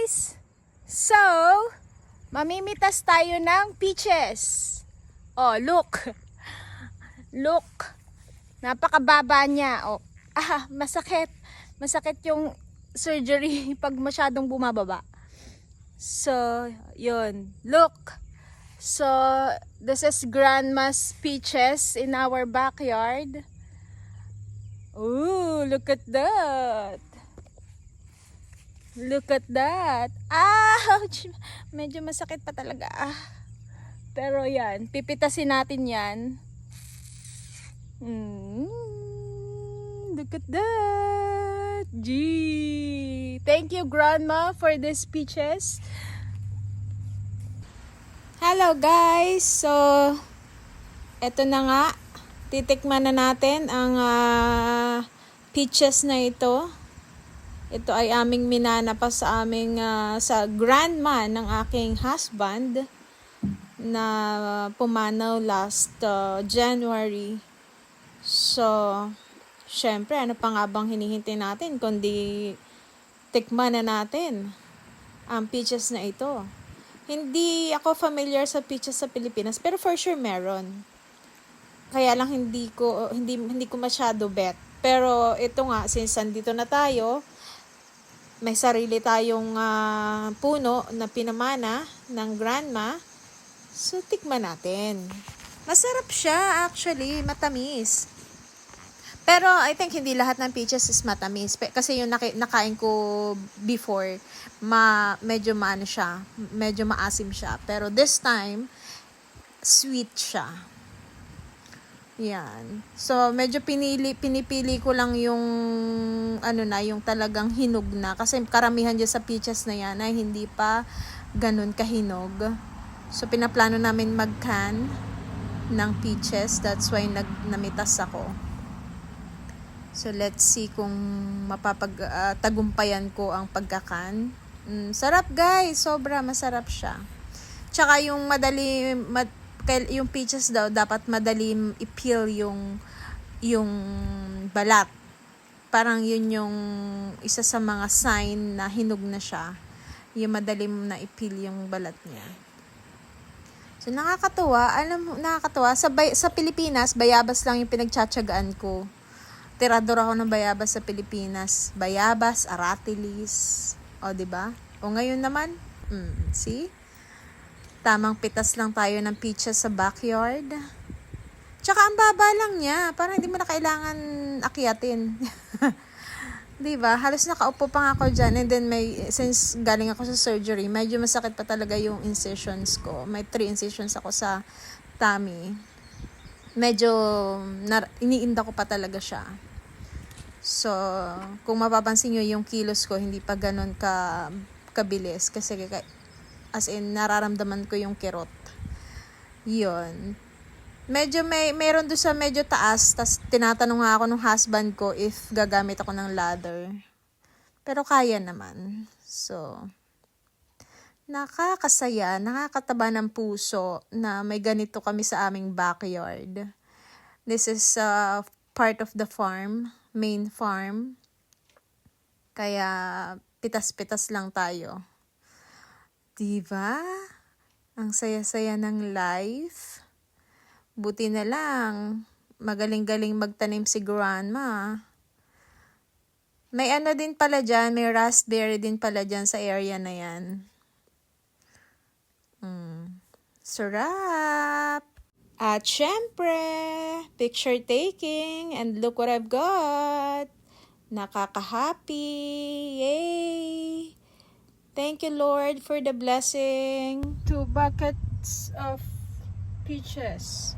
guys! So, mamimitas tayo ng peaches. Oh, look. Look. Napakababa niya. Oh, masakit. Masakit yung surgery pag masyadong bumababa. So, yun. Look. So, this is Grandma's peaches in our backyard. Ooh, look at that. Look at that. Ouch! Medyo masakit pa talaga. Pero yan, pipitasin natin yan. Look at that. Gee. Thank you, Grandma, for these peaches. Hello, guys. So, eto na nga. Titikman na natin ang peaches na ito. Ito ay aming minana pa sa aming sa grandma ng aking husband na pumanaw last January. So, syempre, ano pa nga bang hinihintay natin kundi tikman na natin ang peaches na ito. Hindi ako familiar sa peaches sa Pilipinas, pero for sure meron. Kaya lang hindi ko masyado bet. Pero ito nga, since andito na tayo, may sarili tayong puno na pinamana ng grandma. So, tikman natin. Masarap siya actually, matamis. Pero I think hindi lahat ng peaches is matamis. Kasi yung nakain ko before, medyo maano siya, medyo maasim siya. Pero this time, sweet siya. Yan. So, medyo pinipili ko lang yung yung talagang hinog na. Kasi karamihan dyan sa peaches na yan ay hindi pa ganun kahinog. So, pinaplano namin mag-can ng peaches. That's why namitas ako. So, let's see kung mapapagtagumpayan ko ang pagkakan. Sarap, guys. Sobra masarap siya. Tsaka yung yung peaches daw dapat madaling i-peel yung balat. Parang yun yung isa sa mga sign na hinog na siya. Yung madaling na i-peel yung balat niya. So nakakatuwa, sa Pilipinas bayabas lang yung pinagtsatsagaan ko. Tirador ako ng bayabas sa Pilipinas. Bayabas, aratilis. O, diba? O ngayon naman, see? Tamang pitas lang tayo ng peaches sa backyard. Tsaka ang baba lang niya. Parang hindi mo na kailangan akyatin. Diba? Halos nakaupo pa nga ako dyan. And then since galing ako sa surgery, medyo masakit pa talaga yung incisions ko. May 3 incisions ako sa tummy. Medyo iniinda ko pa talaga siya. So, kung mapapansin nyo yung kilos ko, hindi pa ganun kabilis. Kasi as in, nararamdaman ko yung kirot. Yun. Medyo meron doon sa medyo taas. Tas tinatanong nga ako ng husband ko if gagamit ako ng ladder. Pero kaya naman. So, nakakasaya, nakakataba ng puso na may ganito kami sa aming backyard. This is part of the farm, main farm. Kaya, pitas-pitas lang tayo. Diba? Ang saya-saya ng life. Buti na lang, magaling-galing magtanim si grandma. May din pala dyan, may raspberry din pala dyan sa area na yan. Sarap! At syempre, picture taking, and look what I've got. Nakaka-happy! Yay! Thank you, Lord, for the blessing. 2 buckets of peaches.